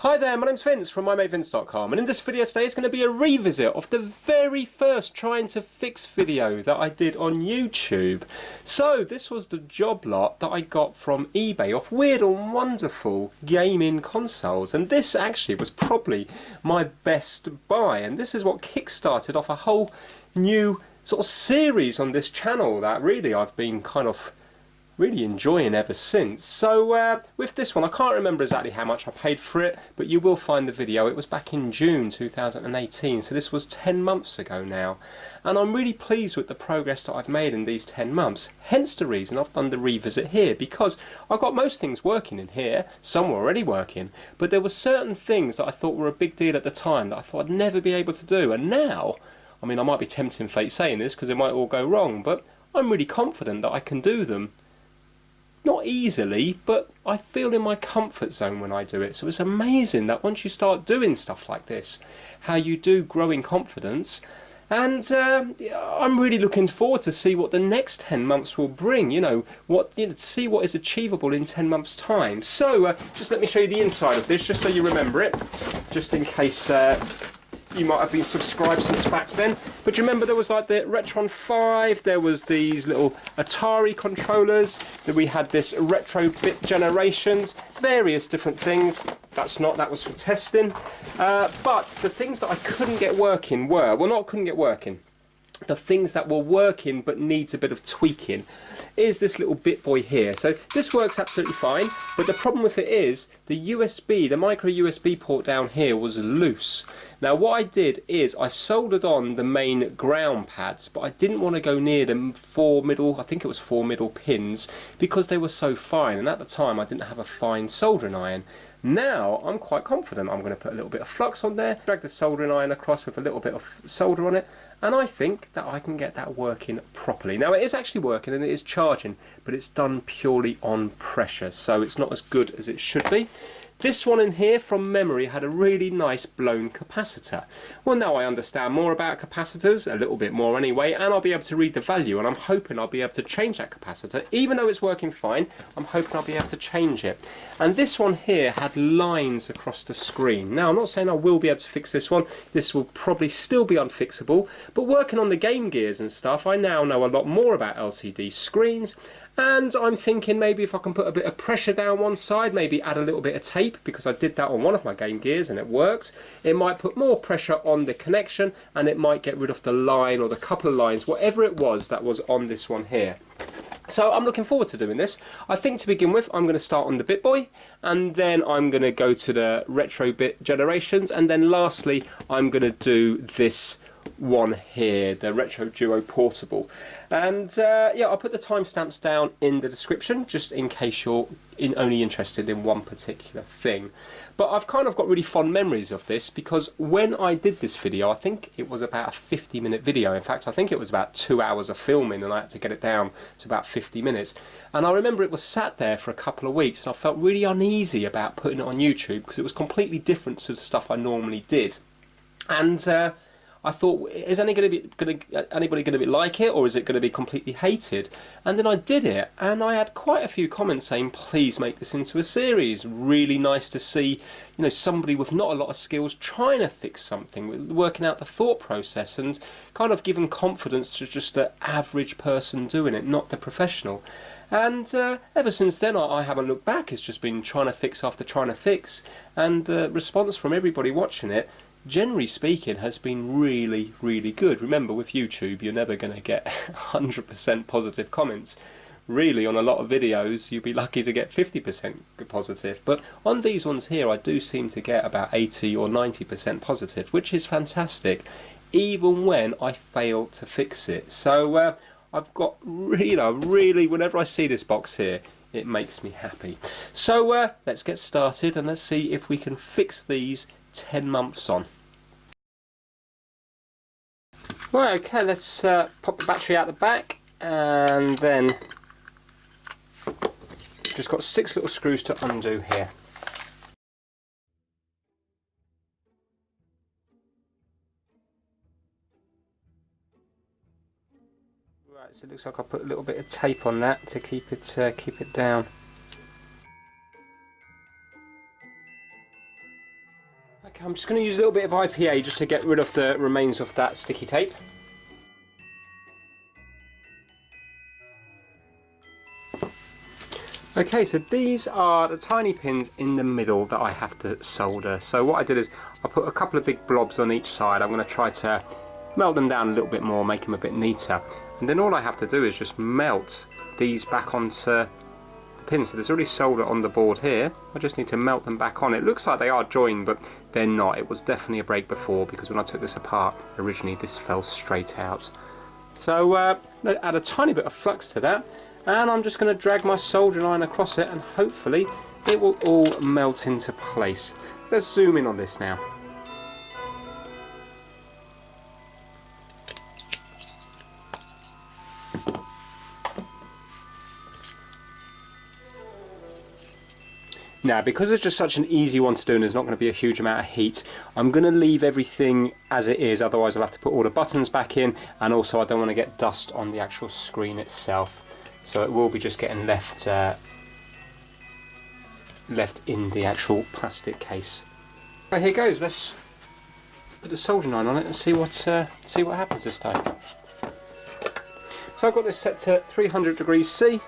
Hi there, my name's Vince from mymatevince.com, and in this video today is going to be a revisit of the very first trying to fix video that I did on YouTube. So this was the job lot that I got from eBay off Weird and Wonderful gaming consoles, and this actually was probably my best buy, and this is what kickstarted off a whole new sort of series on this channel that really I've been kind of really enjoying ever since. So with this one, I can't remember exactly how much I paid for it, but you will find the video. It was back in June 2018, so this was 10 months ago now, and I'm really pleased with the progress that I've made in these 10 months, hence the reason I've done the revisit here, because I've got most things working in here. Some were already working, but there were certain things that I thought were a big deal at the time that I thought I'd never be able to do, and now, I mean, I might be tempting fate saying this because it might all go wrong, but I'm really confident that I can do them. Not easily, but I feel in my comfort zone when I do it. So it's amazing that once you start doing stuff like this, how you do grow in confidence. And I'm really looking forward to see what the next 10 months will bring. See what is achievable in 10 months' time. So just let me show you the inside of this, just so you remember it, just in case you might have been subscribed since back then. But you remember there was like the Retron 5, there was these little Atari controllers, that we had this retro bit generations, various different things. That was for testing. But the things that I couldn't get working were, well, not couldn't get working, the things that were working but needs a bit of tweaking is this little Bittboy here. So this works absolutely fine, but the problem with it is the USB, the micro USB port down here was loose. Now what I did is I soldered on the main ground pads, but I didn't want to go near them four middle pins because they were so fine, and at the time I didn't have a fine soldering iron. Now I'm quite confident I'm going to put a little bit of flux on there, drag the soldering iron across with a little bit of solder on it, and I think that I can get that working properly. Now it is actually working and it is charging, but it's done purely on pressure, so it's not as good as it should be. This one in here, from memory, had a really nice blown capacitor. Well, now I understand more about capacitors, a little bit more anyway, and I'll be able to read the value, and I'm hoping I'll be able to change that capacitor. Even though it's working fine, I'm hoping I'll be able to change it. And this one here had lines across the screen. Now, I'm not saying I will be able to fix this one. This will probably still be unfixable, but working on the Game Gears and stuff, I now know a lot more about LCD screens. And I'm thinking maybe if I can put a bit of pressure down one side, maybe add a little bit of tape, because I did that on one of my Game Gears and it works. It might put more pressure on the connection and it might get rid of the line or the couple of lines, whatever it was that was on this one here. So I'm looking forward to doing this. I think to begin with I'm going to start on the Bittboy, and then I'm going to go to the retro bit generations, and then lastly I'm going to do this one here, the RetroDuo portable. And yeah, I'll put the timestamps down in the description just in case you're only interested in one particular thing. But I've kind of got really fond memories of this because when I did this video, I think it was about a 50-minute video. In fact, I think it was about 2 hours of filming and I had to get it down to about 50 minutes. And I remember it was sat there for a couple of weeks and I felt really uneasy about putting it on YouTube because it was completely different to the stuff I normally did. And I thought, is anybody going to be like it, or is it going to be completely hated? And then I did it, and I had quite a few comments saying, please make this into a series. Really nice to see, somebody with not a lot of skills trying to fix something, working out the thought process, and kind of giving confidence to just the average person doing it, not the professional. And ever since then, I haven't looked back. It's just been trying to fix after trying to fix, and the response from everybody watching it, generally speaking, has been really, really good. Remember, with YouTube, you're never going to get 100% positive comments. Really, on a lot of videos, you'd be lucky to get 50% positive. But on these ones here, I do seem to get about 80 or 90% positive, which is fantastic, even when I fail to fix it. So I've got, really, whenever I see this box here, it makes me happy. So let's get started and let's see if we can fix these 10 months on. Right, okay, let's pop the battery out the back, and then just got 6 little screws to undo here. Right, so it looks like I put a little bit of tape on that to keep it down. I'm just going to use a little bit of IPA just to get rid of the remains of that sticky tape. Okay, so these are the tiny pins in the middle that I have to solder. So what I did is I put a couple of big blobs on each side. I'm going to try to melt them down a little bit more, make them a bit neater. And then all I have to do is just melt these back onto the pins. So there's already solder on the board here. I just need to melt them back on. It looks like they are joined, but they're not. It was definitely a break before, because when I took this apart originally, this fell straight out. So add a tiny bit of flux to that. And I'm just going to drag my soldering iron across it, and hopefully it will all melt into place. So let's zoom in on this now. Now, because it's just such an easy one to do and there's not going to be a huge amount of heat, I'm going to leave everything as it is, otherwise I'll have to put all the buttons back in, and also I don't want to get dust on the actual screen itself. So it will be just getting left in the actual plastic case. Right, here goes. Let's put the soldering iron on it and see what happens this time. So I've got this set to 300 degrees C.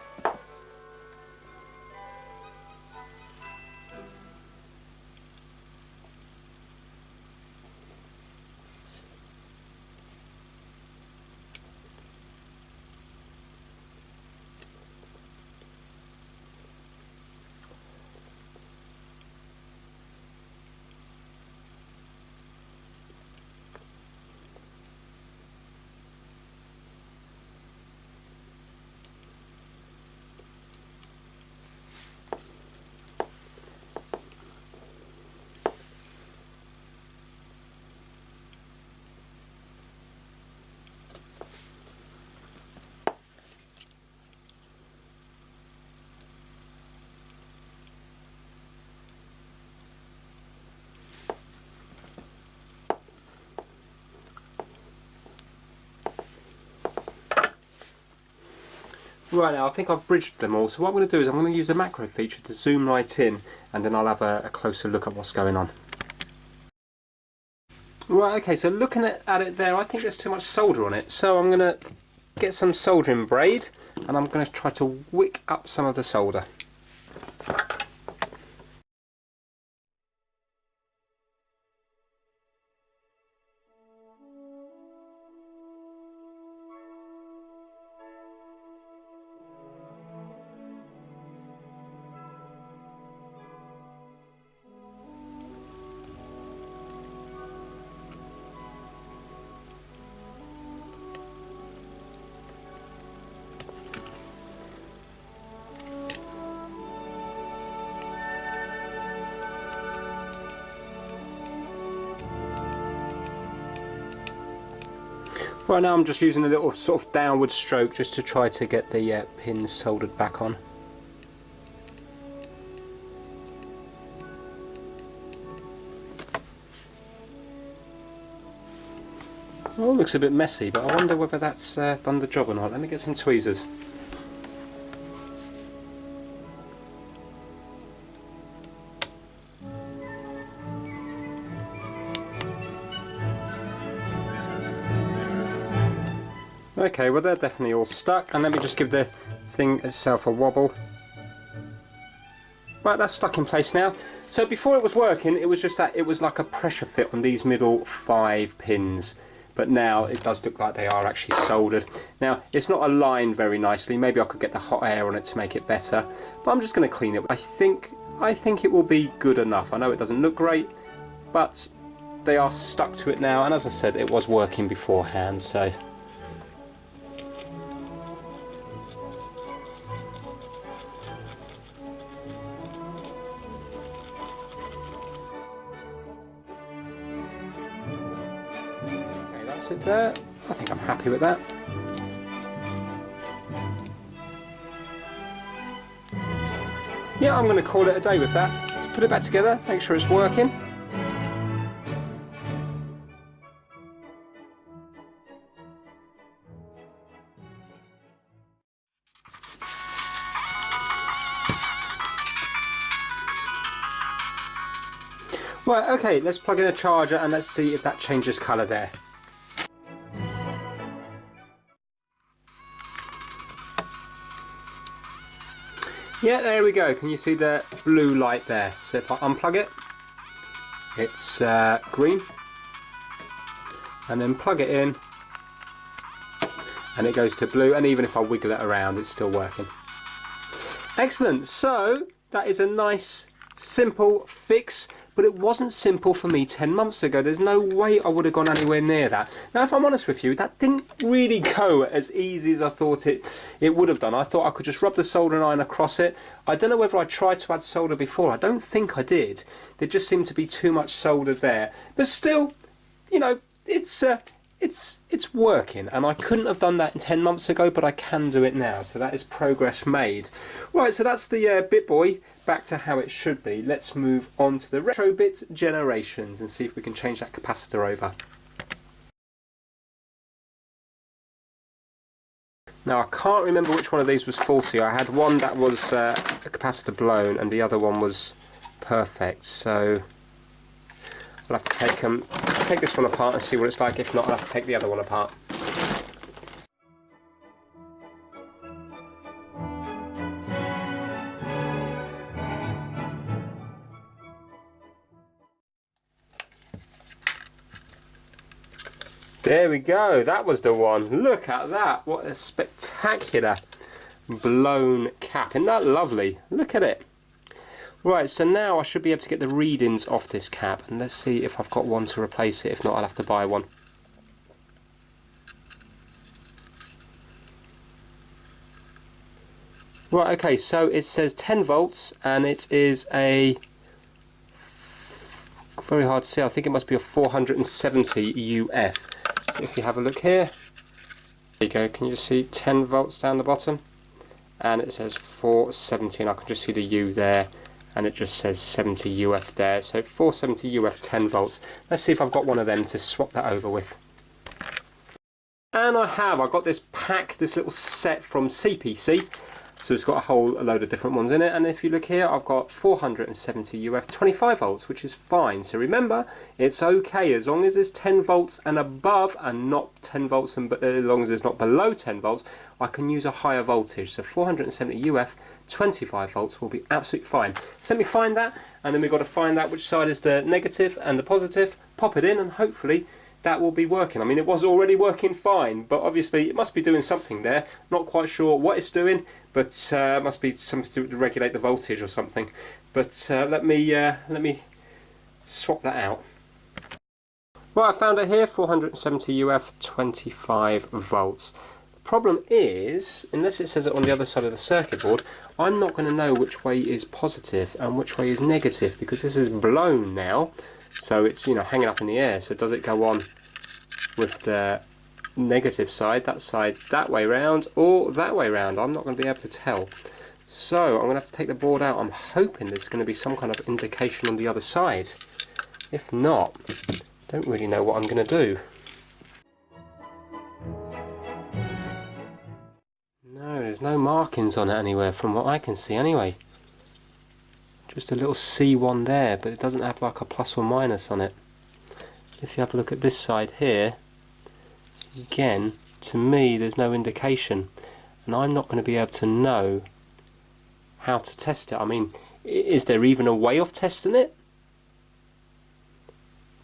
Right, now I think I've bridged them all, so what I'm going to do is I'm going to use the macro feature to zoom right in, and then I'll have a closer look at what's going on. Right, okay, so looking at it there, I think there's too much solder on it, so I'm going to get some soldering braid, and I'm going to try to wick up some of the solder. Right now I'm just using a little sort of downward stroke just to try to get the pins soldered back on. Oh, it looks a bit messy, but I wonder whether that's done the job or not. Let me get some tweezers. Okay, well they're definitely all stuck, and let me just give the thing itself a wobble. Right, that's stuck in place now. So before it was working, it was just that it was like a pressure fit on these middle 5 pins. But now it does look like they are actually soldered. Now, it's not aligned very nicely. Maybe I could get the hot air on it to make it better. But I'm just going to clean it. I think it will be good enough. I know it doesn't look great, but they are stuck to it now. And as I said, it was working beforehand, so... it there. I think I'm happy with that. Yeah, I'm going to call it a day with that. Let's put it back together, make sure it's working. Right, okay, let's plug in a charger and let's see if that changes colour there. Yeah, there we go. Can you see the blue light there? So if I unplug it, it's green. And then plug it in, and it goes to blue, and even if I wiggle it around, it's still working. Excellent. So that is a nice simple fix, but it wasn't simple for me 10 months ago. There's no way I would have gone anywhere near that. Now, if I'm honest with you, that didn't really go as easy as I thought it would have done. I thought I could just rub the soldering iron across it. I don't know whether I tried to add solder before. I don't think I did. There just seemed to be too much solder there. But still, you know, it's working, and I couldn't have done that 10 months ago, but I can do it now, so that is progress made. Right, so that's the Bittboy back to how it should be. Let's move on to the RetroBit generations and see if we can change that capacitor over. Now, I can't remember which one of these was faulty. I had one that was a capacitor blown and the other one was perfect, so I'll have to take this one apart and see what it's like. If not, I'll have to take the other one apart. There we go, that was the one. Look at that, what a spectacular blown cap. Isn't that lovely? Look at it. Right, so now I should be able to get the readings off this cap, and let's see if I've got one to replace it. If not, I'll have to buy one. Right, okay, so it says 10 volts and it is a, very hard to see, I think it must be a 470 UF. So if you have a look here, there you go, can you just see 10 volts down the bottom? And it says 470, and I can just see the U there, and it just says 70 UF there. So 470 UF 10 volts. Let's see if I've got one of them to swap that over with. And I got this pack, this little set from CPC. So it's got a whole load of different ones in it, and if you look here, I've got 470 UF 25 volts, which is fine. So remember, it's okay as long as it's 10 volts and above, and not 10 volts and as long as it's not below 10 volts, I can use a higher voltage. So 470 UF 25 volts will be absolutely fine. So let me find that, and then we've got to find out which side is the negative and the positive, pop it in, and hopefully that will be working. I mean, it was already working fine, but obviously it must be doing something there. Not quite sure what it's doing, but it must be something to regulate the voltage or something. But let me swap that out. Right, I found it here, 470 UF 25 volts. The problem is, unless it says it on the other side of the circuit board, I'm not going to know which way is positive and which way is negative, because this is blown now. So it's, you know, hanging up in the air. So does it go on with the negative side that way round, or that way round? I'm not going to be able to tell. So I'm going to have to take the board out. I'm hoping there's going to be some kind of indication on the other side. If not, I don't really know what I'm going to do. No, there's no markings on it anywhere from what I can see anyway. Just a little C1 there, but it doesn't have like a plus or minus on it. If you have a look at this side here, again, to me there's no indication, and I'm not going to be able to know how to test it. I mean, is there even a way of testing it?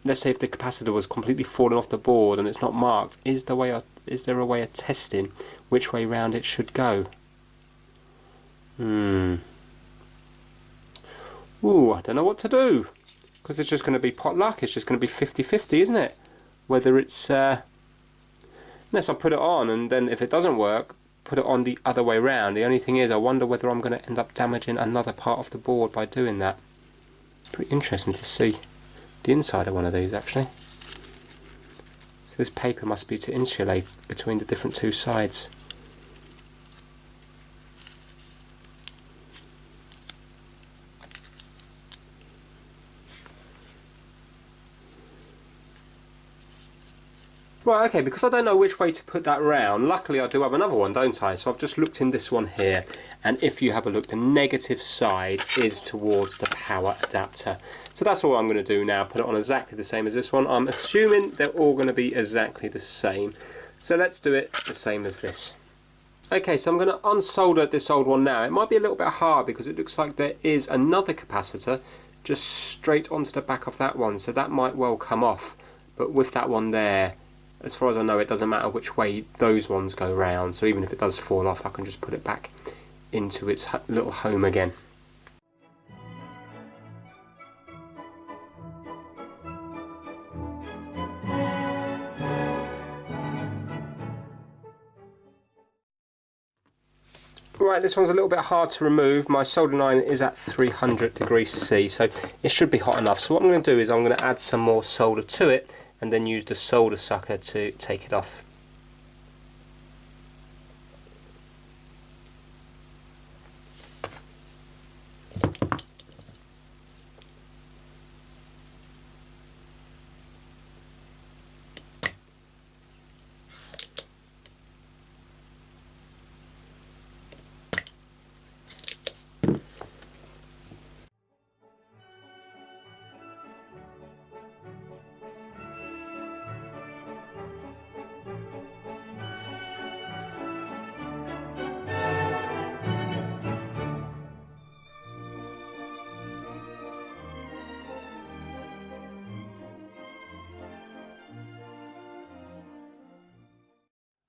Let's say if the capacitor was completely fallen off the board and it's not marked, is there a way of testing which way round it should go? Ooh, I don't know what to do, because it's just going to be potluck. It's just going to be 50-50, isn't it? Whether it's unless I put it on, and then if it doesn't work, put it on the other way round. The only thing is, I wonder whether I'm going to end up damaging another part of the board by doing that. Pretty interesting to see the inside of one of these, actually. So this paper must be to insulate between the different two sides. Right, okay, because I don't know which way to put that round, luckily I do have another one, don't I? So I've just looked in this one here, and if you have a look, the negative side is towards the power adapter. So that's all I'm going to do now, put it on exactly the same as this one. I'm assuming they're all going to be exactly the same. So let's do it the same as this. Okay, so I'm going to unsolder this old one now. It might be a little bit hard because it looks like there is another capacitor just straight onto the back of that one, so that might well come off. But with that one there, as far as I know, it doesn't matter which way those ones go round, so even if it does fall off, I can just put it back into its little home again. Right, this one's a little bit hard to remove. My soldering iron is at 300 degrees C, so it should be hot enough. So what I'm going to do is I'm going to add some more solder to it and then use the solder sucker to take it off.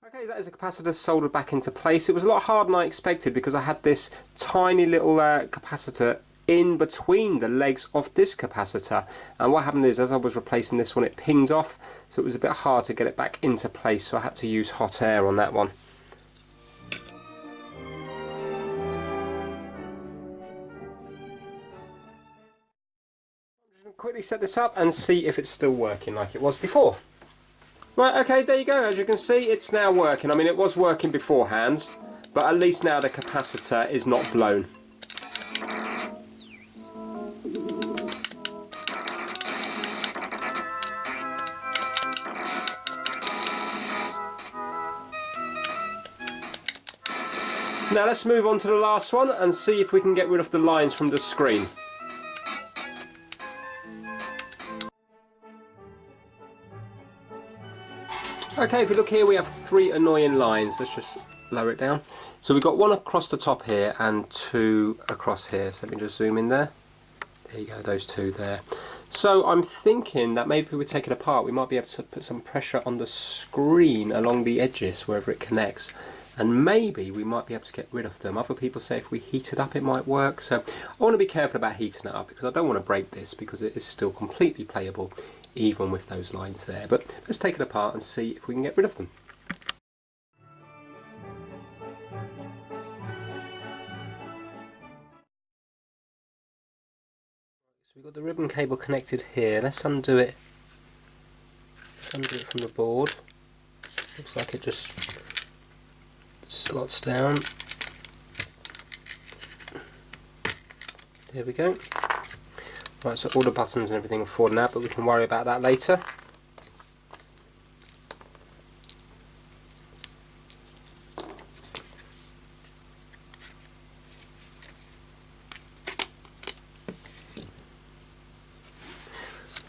Okay, that is a capacitor soldered back into place. It was a lot harder than I expected because I had this tiny little capacitor in between the legs of this capacitor, and what happened is as I was replacing this one it pinged off, so it was a bit hard to get it back into place, so I had to use hot air on that one. I'm just going to quickly set this up and see if it's still working like it was before. Right, okay, there you go. As you can see, it's now working. I mean, it was working beforehand, but at least now the capacitor is not blown. Now let's move on to the last one and see if we can get rid of the lines from the screen. Okay, if you look here, we have 3 annoying lines. Let's just lower it down. So we've got one across the top here and 2 across here. So let me just zoom in there. There you go, those 2 there. So I'm thinking that maybe if we take it apart, we might be able to put some pressure on the screen along the edges wherever it connects. And maybe we might be able to get rid of them. Other people say if we heat it up it might work. So I want to be careful about heating it up because I don't want to break this because it is still completely playable even with those lines there. But let's take it apart and see if we can get rid of them. So we've got the ribbon cable connected here. Let's undo it. Let's undo it from the board. Looks like it just slots down. There we go. Right, so all the buttons and everything are falling out, but we can worry about that later.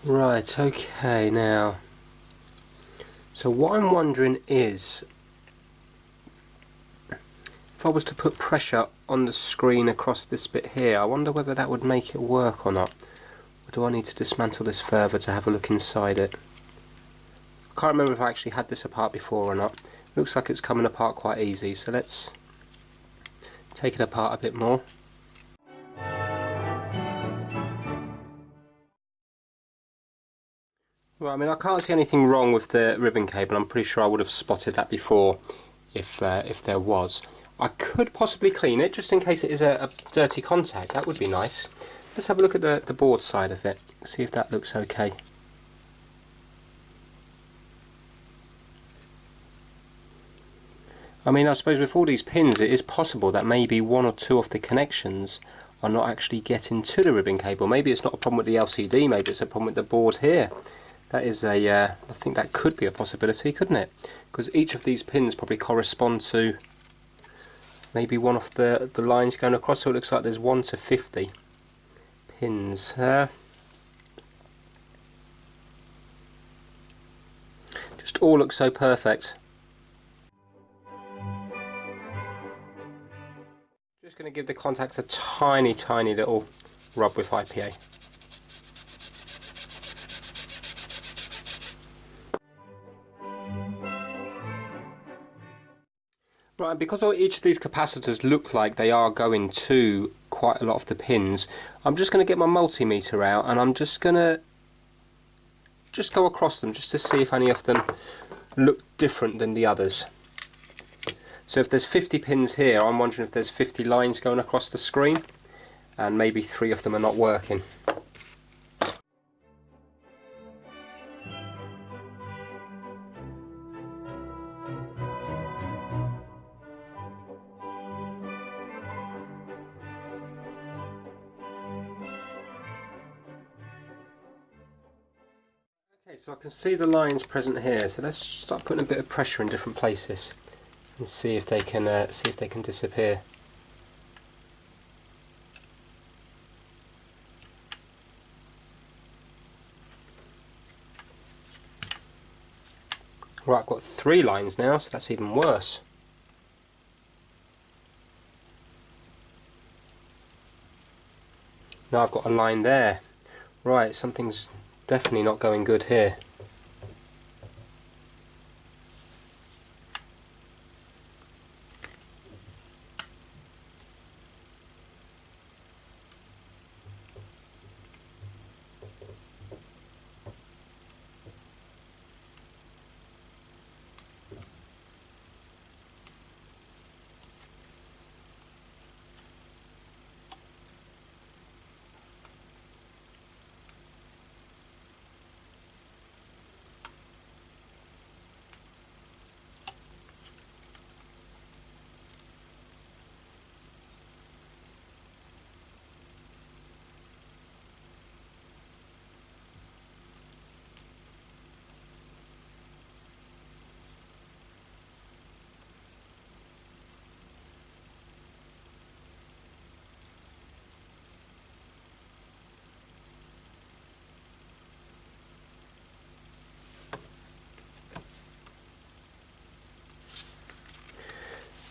Right, okay, now, so what I'm wondering is, if I was to put pressure on the screen across this bit here, I wonder whether that would make it work or not. Or do I need to dismantle this further to have a look inside it? I can't remember if I actually had this apart before or not. Looks like it's coming apart quite easy, so let's take it apart a bit more. Right, I mean, I can't see anything wrong with the ribbon cable. I'm pretty sure I would have spotted that before if there was. I could possibly clean it just in case it is a dirty contact. That would be nice. Let's have a look at the board side of it, see if that looks okay. I mean, I suppose with all these pins it is possible that maybe 1 or 2 of the connections are not actually getting to the ribbon cable. Maybe it's not a problem with the LCD, maybe it's a problem with the board here. That is a, I think that could be a possibility, couldn't it? Because each of these pins probably correspond to maybe one of the lines going across, so it looks like there's 1 to 50 pins. Just all looks so perfect. Just going to give the contacts a tiny little rub with IPA. Right, because each of these capacitors look like they are going to quite a lot of the pins, I'm just going to get my multimeter out and I'm just going to go across them just to see if any of them look different than the others. So if there's 50 pins here, I'm wondering if there's 50 lines going across the screen, and maybe 3 of them are not working. Okay, so I can see the lines present here, so let's start putting a bit of pressure in different places and see if they can disappear. Right, I've got 3 lines now, so that's even worse. Now I've got a line there. Right, something's definitely not going good here.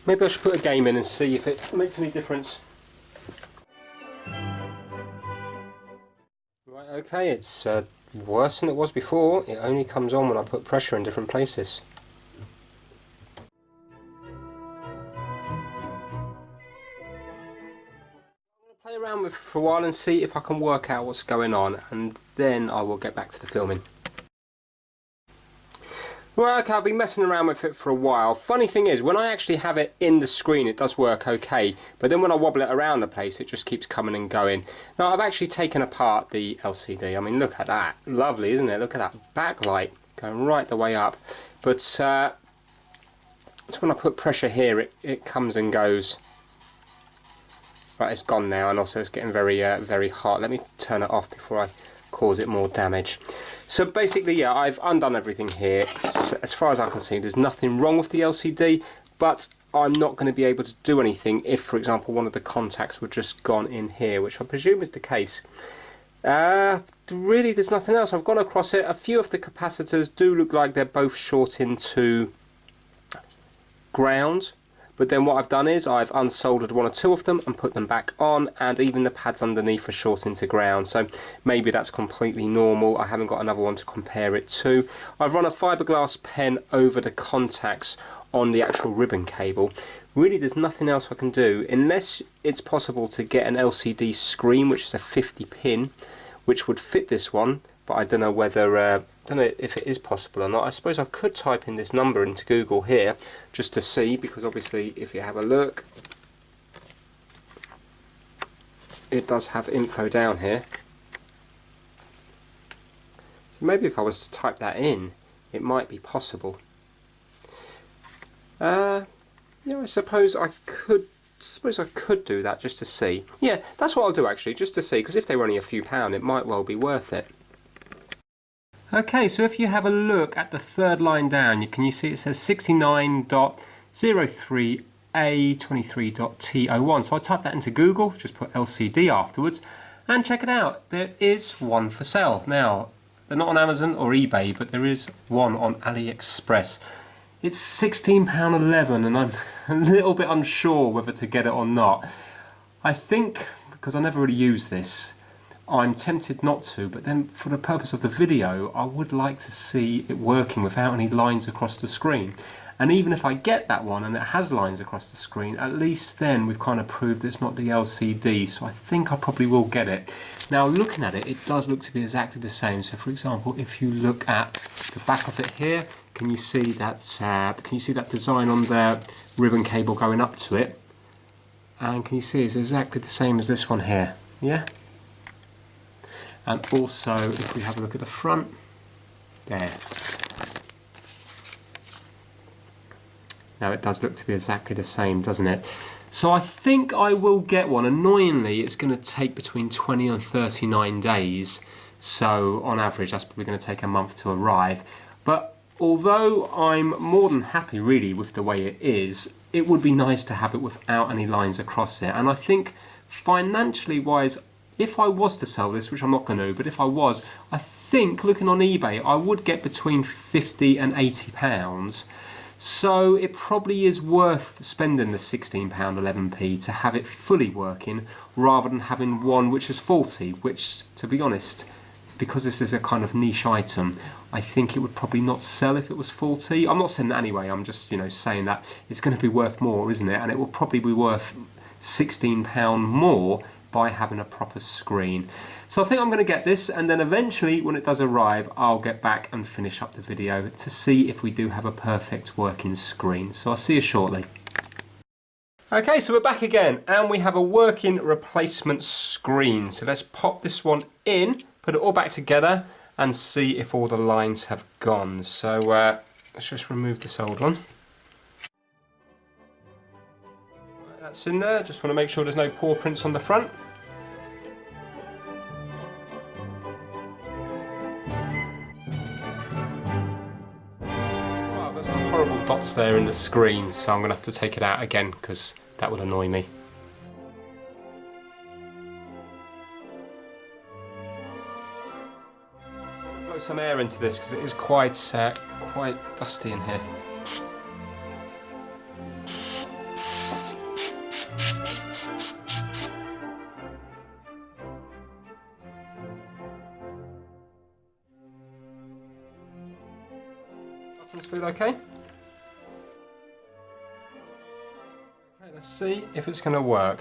Maybe I should put a game in and see if it makes any difference. Right, okay, it's worse than it was before. It only comes on when I put pressure in different places. Play around with it for a while and see if I can work out what's going on, and then I will get back to the filming. Well, okay, I've been messing around with it for a while. Funny thing is, when I actually have it in the screen, it does work okay, but then when I wobble it around the place, it just keeps coming and going. Now, I've actually taken apart the LCD. I mean, look at that. Lovely, isn't it? Look at that backlight going right the way up. But it's when I put pressure here, it comes and goes. Right, it's gone now, and also it's getting very, very hot. Let me turn it off before I cause it more damage. So basically, yeah, I've undone everything here. As far as I can see, there's nothing wrong with the LCD, but I'm not going to be able to do anything if, for example, one of the contacts were just gone in here, which I presume is the case. Really, there's nothing else. I've gone across it. A few of the capacitors do look like they're both short into ground. But then what I've done is I've unsoldered 1 or 2 of them and put them back on, and even the pads underneath are short into ground, so maybe that's completely normal. I haven't got another one to compare it to. I've run a fiberglass pen over the contacts on the actual ribbon cable. Really, there's nothing else I can do, unless it's possible to get an LCD screen, which is a 50 pin, which would fit this one, but I don't know whether, don't know if it is possible or not. I suppose I could type in this number into Google here just to see, because obviously if you have a look, it does have info down here. So maybe if I was to type that in, it might be possible. Yeah, I suppose I could do that just to see. Yeah, that's what I'll do actually, just to see, because if they were only a few pound, it might well be worth it. Okay, so if you have a look at the third line down, can you see it says 69.03A23.T01. So I typed that into Google, just put LCD afterwards, and check it out. There is one for sale. Now, they're not on Amazon or eBay, but there is one on AliExpress. It's £16.11, and I'm a little bit unsure whether to get it or not. I think, because I never really use this, I'm tempted not to, but then for the purpose of the video, I would like to see it working without any lines across the screen. And even if I get that one and it has lines across the screen, at least then we've kind of proved it's not the LCD, so I think I probably will get it. Now looking at it, it does look to be exactly the same. So for example, if you look at the back of it here, can you see that design on the ribbon cable going up to it? And can you see it's exactly the same as this one here, yeah? And also, if we have a look at the front, there. Now it does look to be exactly the same, doesn't it? So I think I will get one. Annoyingly, it's going to take between 20 and 39 days. So on average, that's probably going to take a month to arrive. But although I'm more than happy really with the way it is, it would be nice to have it without any lines across it. And I think financially wise, if I was to sell this, which I'm not going to, but if I was, I think looking on eBay, I would get between £50 and £80. So it probably is worth spending the £16.11p to have it fully working, rather than having one which is faulty, which, to be honest, because this is a kind of niche item, I think it would probably not sell if it was faulty. I'm not saying that anyway, I'm just, saying that it's going to be worth more, isn't it? And it will probably be worth £16 more by having a proper screen. So I think I'm going to get this, and then eventually when it does arrive, I'll get back and finish up the video to see if we do have a perfect working screen. So I'll see you shortly. Okay, so we're back again, and we have a working replacement screen. So let's pop this one in, put it all back together, and see if all the lines have gone. So let's just remove this old one. That's in there. Just want to make sure there's no paw prints on the front. Well, I've got some horrible dots there in the screen, so I'm going to have to take it out again because that would annoy me. Blow some air into this because it is quite dusty in here. Buttons feel okay? Okay, let's see if it's going to work.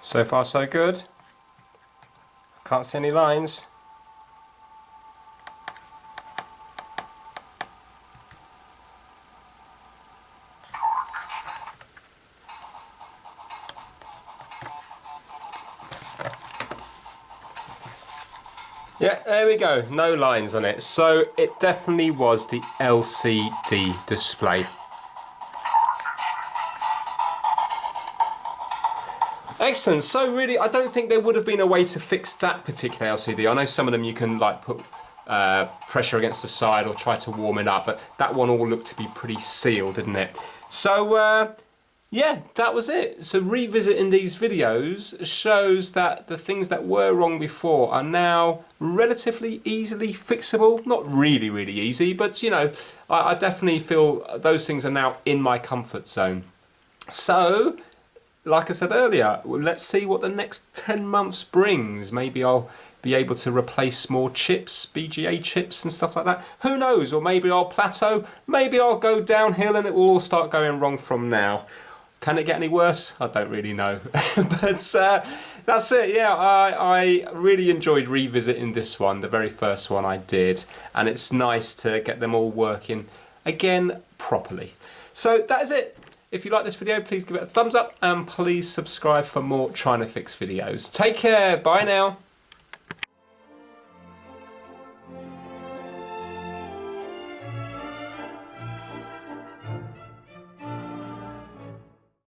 So far so good. Can't see any lines. Yeah, there we go, no lines on it. So it definitely was the LCD display. Excellent, so really I don't think there would have been a way to fix that particular LCD. I know some of them you can like put pressure against the side or try to warm it up, but that one all looked to be pretty sealed, didn't it? So yeah, that was it. So revisiting these videos shows that the things that were wrong before are now relatively easily fixable. Not really, really easy, but I definitely feel those things are now in my comfort zone. So, like I said earlier, let's see what the next 10 months brings. Maybe I'll be able to replace more chips, BGA chips and stuff like that. Who knows? Or maybe I'll plateau. Maybe I'll go downhill and it will all start going wrong from now. Can it get any worse? I don't really know. But that's it. Yeah, I really enjoyed revisiting this one, the very first one I did. And it's nice to get them all working again properly. So that is it. If you like this video, please give it a thumbs up and please subscribe for more Trying to Fix videos. Take care. Bye now.